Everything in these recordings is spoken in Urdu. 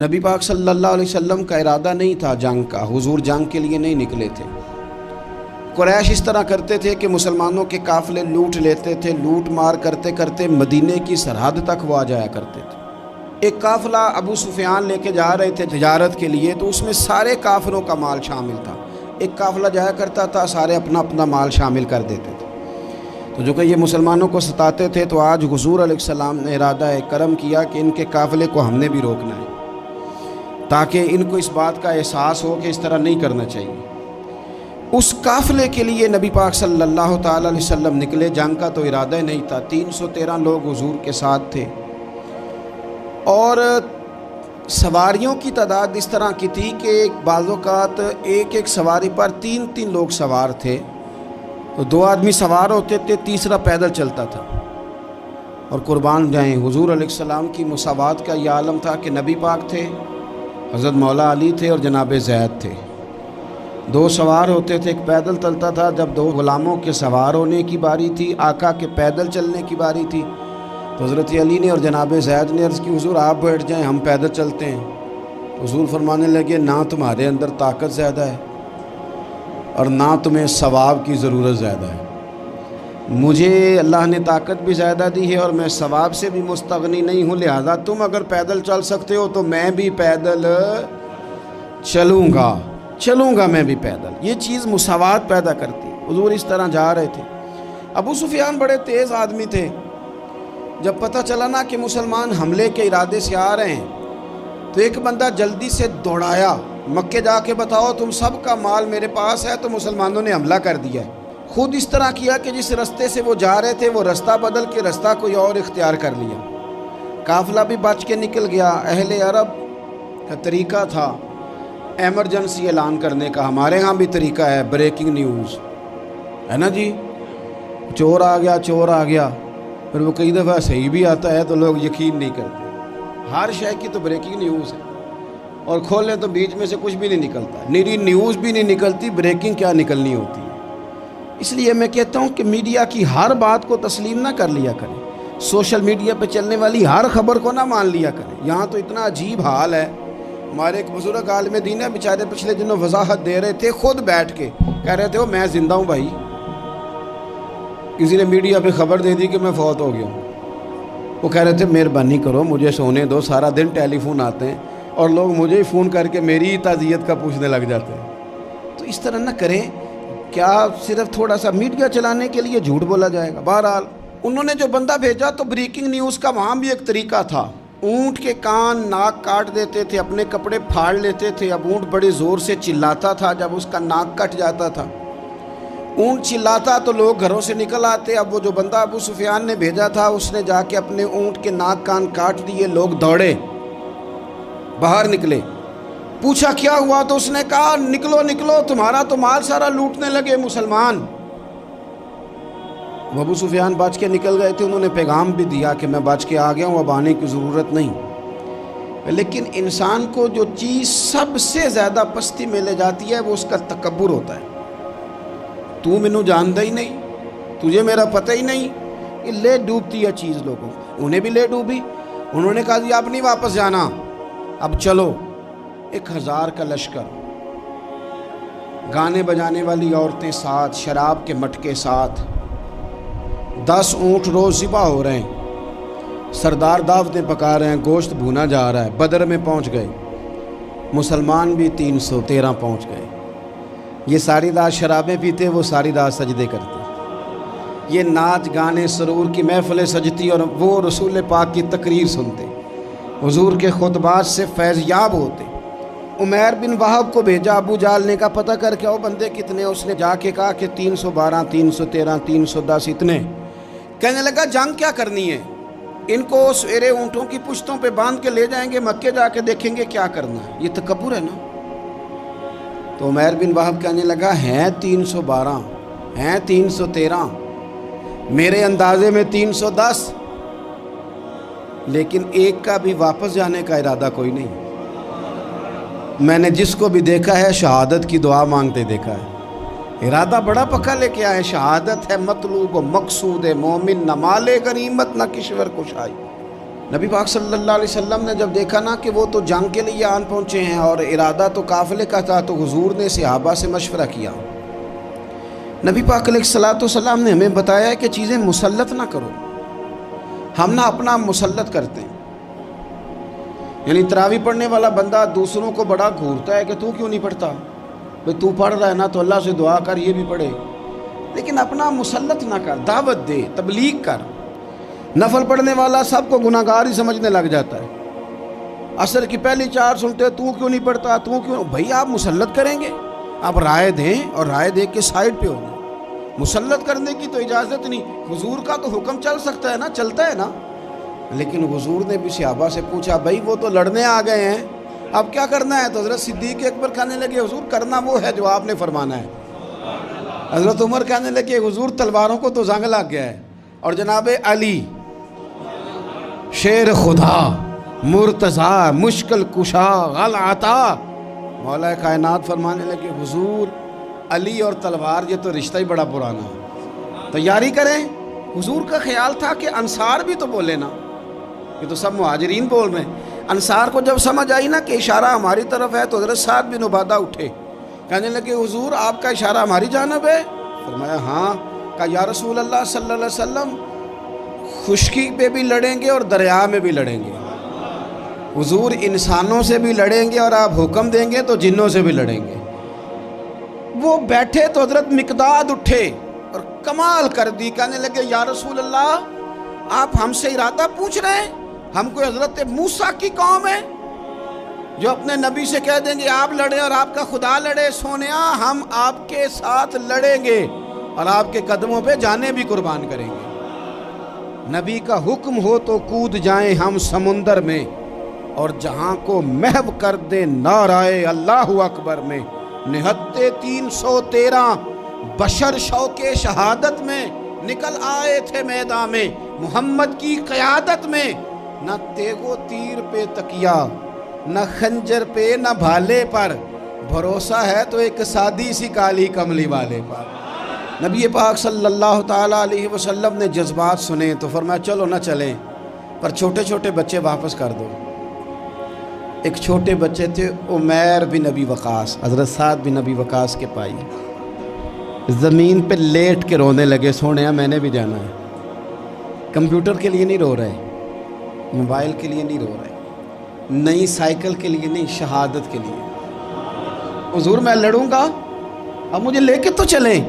نبی پاک صلی اللہ علیہ وسلم کا ارادہ نہیں تھا جنگ کا، حضور جنگ کے لیے نہیں نکلے تھے۔ قریش اس طرح کرتے تھے کہ مسلمانوں کے قافلے لوٹ لیتے تھے، لوٹ مار کرتے کرتے مدینے کی سرحد تک وہ آ جایا کرتے تھے۔ ایک قافلہ ابو سفیان لے کے جا رہے تھے تجارت کے لیے، تو اس میں سارے کافروں کا مال شامل تھا۔ ایک قافلہ جایا کرتا تھا، سارے اپنا اپنا مال شامل کر دیتے تھے۔ تو جو کہ یہ مسلمانوں کو ستاتے تھے، تو آج حضور علیہ السلام نے ارادہ کرم کیا کہ ان کے قافلے کو ہم نے بھی روکنا ہے، تاکہ ان کو اس بات کا احساس ہو کہ اس طرح نہیں کرنا چاہیے۔ اس قافلے کے لیے نبی پاک صلی اللہ تعالی علیہ وسلم نکلے، جنگ کا تو ارادہ ہی نہیں تھا۔ 313 لوگ حضور کے ساتھ تھے، اور سواریوں کی تعداد اس طرح کی تھی کہ بعض اوقات ایک ایک سواری پر 3 لوگ سوار تھے، تو 2 آدمی سوار ہوتے تھے، تیسرا پیدل چلتا تھا۔ اور قربان جائیں، حضور علیہ السلام کی مساوات کا یہ عالم تھا کہ نبی پاک تھے، حضرت مولا علی تھے اور جناب زید تھے۔ 2 سوار ہوتے تھے، ایک پیدل چلتا تھا۔ جب 2 غلاموں کے سوار ہونے کی باری تھی، آقا کے پیدل چلنے کی باری تھی، تو حضرت علی نے اور جناب زید نے عرض کی، حضور آپ بیٹھ جائیں، ہم پیدل چلتے ہیں۔ حضور فرمانے لگے، نہ تمہارے اندر طاقت زیادہ ہے اور نہ تمہیں ثواب کی ضرورت زیادہ ہے۔ مجھے اللہ نے طاقت بھی زیادہ دی ہے اور میں ثواب سے بھی مستغنی نہیں ہوں، لہذا تم اگر پیدل چل سکتے ہو تو میں بھی پیدل چلوں گا میں بھی پیدل۔ یہ چیز مساوات پیدا کرتی ہے۔ حضور اس طرح جا رہے تھے۔ ابو سفیان بڑے تیز آدمی تھے۔ جب پتہ چلا نا کہ مسلمان حملے کے ارادے سے آ رہے ہیں، تو ایک بندہ جلدی سے دوڑایا، مکے جا کے بتاؤ تم سب کا مال میرے پاس ہے، تو مسلمانوں نے حملہ کر دیا ہے۔ خود اس طرح کیا کہ جس رستے سے وہ جا رہے تھے، وہ رستہ بدل کے رستہ کوئی اور اختیار کر لیا۔ قافلہ بھی بچ کے نکل گیا۔ اہل عرب کا طریقہ تھا ایمرجنسی اعلان کرنے کا، ہمارے ہاں بھی طریقہ ہے، بریکنگ نیوز ہے نا جی، چور آ گیا، پھر وہ کئی دفعہ صحیح بھی آتا ہے تو لوگ یقین نہیں کرتے۔ ہر شے کی تو بریکنگ نیوز ہے، اور کھولیں تو بیچ میں سے کچھ بھی نہیں نکلتا، نیری نیوز بھی نہیں نکلتی، بریکنگ کیا نکلنی ہوتی ہے۔ اس لیے میں کہتا ہوں کہ میڈیا کی ہر بات کو تسلیم نہ کر لیا کریں، سوشل میڈیا پہ چلنے والی ہر خبر کو نہ مان لیا کریں۔ یہاں تو اتنا عجیب حال ہے، ہمارے ایک بزرگ عالم دین ہے، بیچارے پچھلے دنوں وضاحت دے رہے تھے، خود بیٹھ کے کہہ رہے تھے وہ میں زندہ ہوں بھائی، کسی نے میڈیا پہ خبر دے دی کہ میں فوت ہو گیا ہوں۔ وہ کہہ رہے تھے مہربانی کرو مجھے سونے دو، سارا دن ٹیلی فون آتے ہیں اور لوگ مجھے ہی فون کر کے میری تعزیت کا پوچھنے لگ جاتے ہیں۔ تو اس طرح نہ کریں، کیا صرف تھوڑا سا میڈیا چلانے کے لیے جھوٹ بولا جائے گا؟ بہرحال انہوں نے جو بندہ بھیجا، تو بریکنگ نیوز کا وہاں بھی ایک طریقہ تھا۔ اونٹ کے کان ناک کاٹ دیتے تھے، اپنے کپڑے پھاڑ لیتے تھے۔ اب اونٹ بڑے زور سے چلاتا تھا، جب اس کا ناک کٹ جاتا تھا، اونٹ چلاتا تو لوگ گھروں سے نکل آتے۔ اب وہ جو بندہ ابو سفیان نے بھیجا تھا، اس نے جا کے اپنے اونٹ کے ناک کان کاٹ دیے۔ لوگ دوڑے، باہر نکلے، پوچھا کیا ہوا، تو اس نے کہا نکلو تمہارا تو مال سارا لوٹنے لگے مسلمان۔ وہ ابو سفیان بچ کے نکل گئے تھے، انہوں نے پیغام بھی دیا کہ میں بچ کے آ گیا ہوں، اب آنے کی ضرورت نہیں۔ لیکن انسان کو جو چیز سب سے زیادہ پستی میں لے جاتی ہے، وہ اس کا تکبر ہوتا ہے۔ تو مینوں جانتا ہی نہیں، تجھے میرا پتہ ہی نہیں، یہ لے ڈوبتی ہے چیز لوگوں کو۔ انہیں بھی لے ڈوبی، انہوں نے کہا جی آپ نہیں واپس جانا، اب چلو۔ 1000 کا لشکر، گانے بجانے والی عورتیں ساتھ، شراب کے مٹکے ساتھ، 10 اونٹ روز ذبح ہو رہے ہیں، سردار دعوتیں پکا رہے ہیں، گوشت بھونا جا رہا ہے۔ بدر میں پہنچ گئے، مسلمان بھی 313 پہنچ گئے۔ یہ ساری رات شرابیں پیتے، وہ ساری رات سجدے کرتے، یہ ناچ گانے سرور کی محفلیں سجتی، اور وہ رسول پاک کی تقریر سنتے، حضور کے خطبات سے فیض یاب ہوتے۔ عمیر بن وہب کو بھیجا ابو جہل نے، کہا پتہ کر کے آؤ بندے کتنے۔ اس نے جا کے کہا کہ 312 313 310 اتنے۔ کہنے لگا جنگ کیا کرنی ہے، ان کو سویرے اونٹوں کی پشتوں پہ باندھ کے لے جائیں گے، مکے جا کے دیکھیں گے کیا کرنا ہے۔ یہ تکبر ہے نا۔ تو عمیر بن وہب کہنے لگا ہیں 312 ہیں 313، میرے اندازے میں 310، لیکن ایک کا بھی واپس جانے کا ارادہ کوئی نہیں۔ میں نے جس کو بھی دیکھا ہے شہادت کی دعا مانگتے دیکھا ہے، ارادہ بڑا پکا لے کے آئے، شہادت ہے مطلوب و مقصود مومن، نہ مال غنیمت نہ کشور کشائی۔ نبی پاک صلی اللہ علیہ وسلم نے جب دیکھا نا کہ وہ تو جنگ کے لیے آن پہنچے ہیں اور ارادہ تو قافلے کا تھا، تو حضور نے صحابہ سے مشورہ کیا۔ نبی پاک علیہ الصلوۃ والسلام نے ہمیں بتایا ہے کہ چیزیں مسلط نہ کرو، ہم نہ اپنا مسلط کرتے ہیں۔ یعنی تراویح پڑھنے والا بندہ دوسروں کو بڑا گھورتا ہے کہ تو کیوں نہیں پڑھتا، بھئی تو پڑھ رہا ہے نا تو اللہ سے دعا کر یہ بھی پڑھے، لیکن اپنا مسلط نہ کر، دعوت دے، تبلیغ کر۔ نفل پڑھنے والا سب کو گناہ گار ہی سمجھنے لگ جاتا ہے، عصر کی پہلی 4 سنتے تو کیوں نہیں پڑھتا، تو کیوں؟ بھئی آپ مسلط کریں گے، آپ رائے دیں اور رائے دے کے سائڈ پہ ہونا، مسلط کرنے کی تو اجازت نہیں۔ حضور کا تو حکم چل سکتا ہے نا، چلتا ہے نا، لیکن حضور نے بھی صحابہ سے پوچھا بھئی وہ تو لڑنے آ گئے ہیں، اب کیا کرنا ہے؟ تو حضرت صدیق اکبر کہنے لگے حضور کرنا وہ ہے جو آپ نے فرمانا ہے۔ حضرت عمر کہنے لگے حضور تلواروں کو تو زنگ لگ گیا ہے، اور جناب علی شیر خدا مرتضیٰ مشکل کشا غل عطا مولا کائنات فرمانے لگے حضور علی اور تلوار یہ تو رشتہ ہی بڑا پرانا ہے، تیاری کریں۔ حضور کا خیال تھا کہ انصار بھی تو بولے نا، یہ تو سب مہاجرین بول رہے ہیں۔ انصار کو جب سمجھ آئی نا کہ اشارہ ہماری طرف ہے تو حضرت سعد بن عبادہ اٹھے، کہنے لگے حضور آپ کا اشارہ ہماری جانب ہے؟ فرمایا ہاں۔ کہا یا رسول اللہ صلی اللہ علیہ وسلم خشکی پہ بھی لڑیں گے اور دریا میں بھی لڑیں گے، حضور انسانوں سے بھی لڑیں گے اور آپ حکم دیں گے تو جنوں سے بھی لڑیں گے۔ وہ بیٹھے تو حضرت مقداد اٹھے اور کمال کر دی، کہنے لگے یا رسول اللہ آپ ہم سے ارادہ پوچھ رہے ہیں؟ ہم کوئی حضرت موسیٰ کی قوم ہے جو اپنے نبی سے کہہ دیں گے آپ لڑیں اور آپ کا خدا لڑے؟ سونیا ہم آپ کے ساتھ لڑیں گے اور آپ کے قدموں پہ جانیں بھی قربان کریں گے۔ نبی کا حکم ہو تو کود جائیں ہم سمندر میں اور جہاں کو محو کر دیں نعرہ اللہ اکبر میں۔ نہتے 313 بشر شوق شہادت میں نکل آئے تھے میدان میں، محمد کی قیادت میں نہ تیغ و تیر پہ تکیا، نہ خنجر پہ نہ بھالے پر، بھروسہ ہے تو ایک سادی سی کالی کملی والے پر۔ نبی پاک صلی اللہ تعالیٰ علیہ وسلم نے جذبات سنے تو فرمایا چلو نہ چلیں، پر چھوٹے چھوٹے بچے واپس کر دو۔ ایک چھوٹے بچے تھے عمیر بن ابی وقاص، حضرت سعد بن ابی وقاص کے پائی، زمین پہ لیٹ کے رونے لگے، سونے میں نے بھی جانا ہے۔ کمپیوٹر کے لیے نہیں رو رہے، موبائل کے لیے نہیں رو رہے، نئی سائیکل کے لیے نہیں، شہادت کے لیے۔ حضور میں لڑوں گا، اب مجھے لے کے تو چلیں،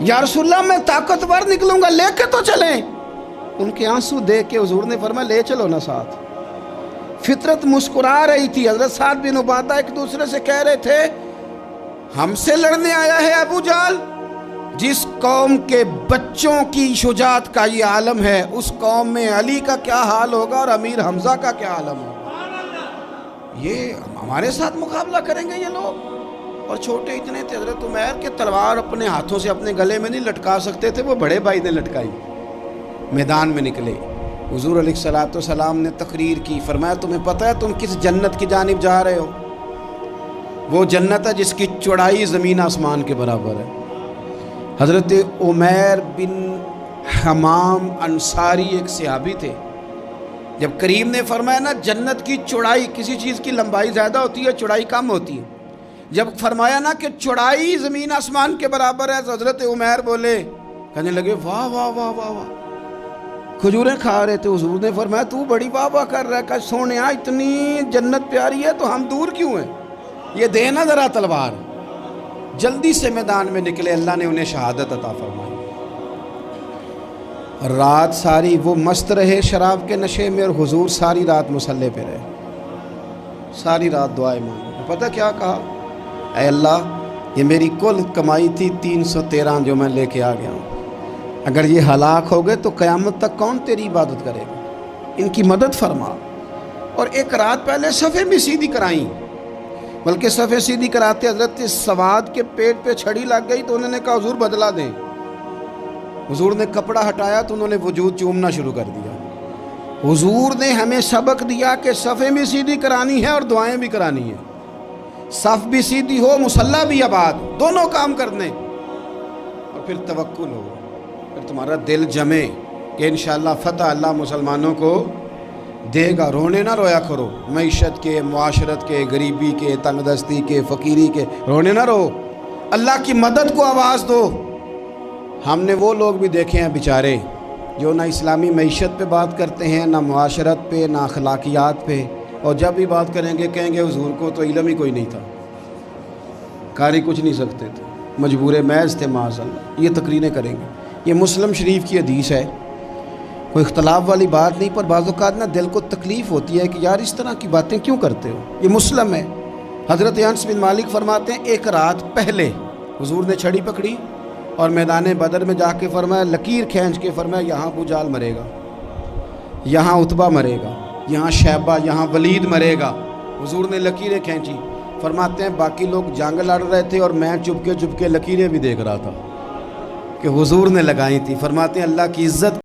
یا رسول اللہ میں طاقتور نکلوں گا، لے کے تو چلیں۔ ان کے آنسو دیکھ کے حضور نے فرمایا لے چلو نا ساتھ۔ فطرت مسکرا رہی تھی، حضرت سعد بن عبادہ ایک دوسرے سے کہہ رہے تھے ہم سے لڑنے آیا ہے ابو جہل، جس قوم کے بچوں کی شجاعت کا یہ عالم ہے اس قوم میں علی کا کیا حال ہوگا اور امیر حمزہ کا کیا عالم ہوگا۔ یہ ہمارے ساتھ مقابلہ کریں گے یہ لوگ؟ اور چھوٹے اتنے تھے حضرت عمیر کے تلوار اپنے ہاتھوں سے اپنے گلے میں نہیں لٹکا سکتے تھے، وہ بڑے بھائی نے لٹکائی، میدان میں نکلے۔ حضور علیہ الصلوۃ والسلام نے تقریر کی، فرمایا تمہیں پتہ ہے تم کس جنت کی جانب جا رہے ہو؟ وہ جنت ہے جس کی چوڑائی زمین آسمان کے برابر ہے۔ حضرت عمیر بن حمام انصاری ایک صحابی تھے، جب کریم نے فرمایا نا جنت کی چوڑائی، کسی چیز کی لمبائی زیادہ ہوتی ہے چوڑائی کم ہوتی ہے، جب فرمایا نا کہ چوڑائی زمین آسمان کے برابر ہے تو حضرت عمیر بولے، کہنے لگے واہ واہ واہ واہ واہ، کھجوریں کھا رہے تھے۔ حضور نے فرمایا تو بڑی واہ واہ کر رہا ہے، کہ سونیا اتنی جنت پیاری ہے تو ہم دور کیوں ہیں، یہ دے نا ذرا تلوار۔ جلدی سے میدان میں نکلے، اللہ نے انہیں شہادت عطا فرمائی۔ رات ساری وہ مست رہے شراب کے نشے میں، اور حضور ساری رات مصلی پہ رہے، ساری رات دعائیں مانگی۔ پتہ کیا کہا؟ اے اللہ یہ میری کل کمائی تھی 313 جو میں لے کے آ گیا ہوں، اگر یہ ہلاک ہو گئے تو قیامت تک کون تیری عبادت کرے گا، ان کی مدد فرما۔ اور ایک رات پہلے صفیں بھی سیدھی کرائیں، بلکہ صفیں سیدھی کراتے حضرت سواد کے پیٹ پہ چھڑی لگ گئی تو انہوں نے کہا حضور بدلا دیں۔ حضور نے کپڑا ہٹایا تو انہوں نے وجود چومنا شروع کر دیا۔ حضور نے ہمیں سبق دیا کہ صفیں بھی سیدھی کرانی ہے اور دعائیں بھی کرانی ہیں، صف بھی سیدھی ہو مصلی بھی آباد، دونوں کام کرنے، اور پھر توکل ہو، پھر تمہارا دل جمے کہ انشاءاللہ فتح اللہ مسلمانوں کو دے گا. رونے نہ رویا کرو, معیشت کے, معاشرت کے, غریبی کے, تنگ دستی کے, فقیری کے رونے نہ رو. اللہ کی مدد کو آواز دو. ہم نے وہ لوگ بھی دیکھے ہیں بیچارے جو نہ اسلامی معیشت پہ بات کرتے ہیں, نہ معاشرت پہ, نہ اخلاقیات پہ, اور جب بھی بات کریں گے کہیں گے حضور کو تو علم ہی کوئی نہیں تھا, قاری کچھ نہیں سکتے تھے, مجبور محض تھے معاذ اللہ. یہ تقریریں کریں گے. یہ مسلم شریف کی حدیث ہے, کوئی اختلاف والی بات نہیں, پر بعض اوقات نا دل کو تکلیف ہوتی ہے کہ یار اس طرح کی باتیں کیوں کرتے ہو. یہ مسلم ہے. حضرت انس بن مالک فرماتے ہیں ایک رات پہلے حضور نے چھڑی پکڑی اور میدان بدر میں جا کے فرمایا, لکیر کھینچ کے فرمایا یہاں ابو جہل مرے گا, یہاں عتبہ مرے گا, یہاں شیبہ, یہاں ولید مرے گا. حضور نے لکیریں کھینچی. فرماتے ہیں باقی لوگ جنگ لڑ رہے تھے اور میں چپ کے لکیریں بھی دیکھ رہا تھا کہ حضور نے لگائی تھی. فرماتے ہیں اللہ کی عزت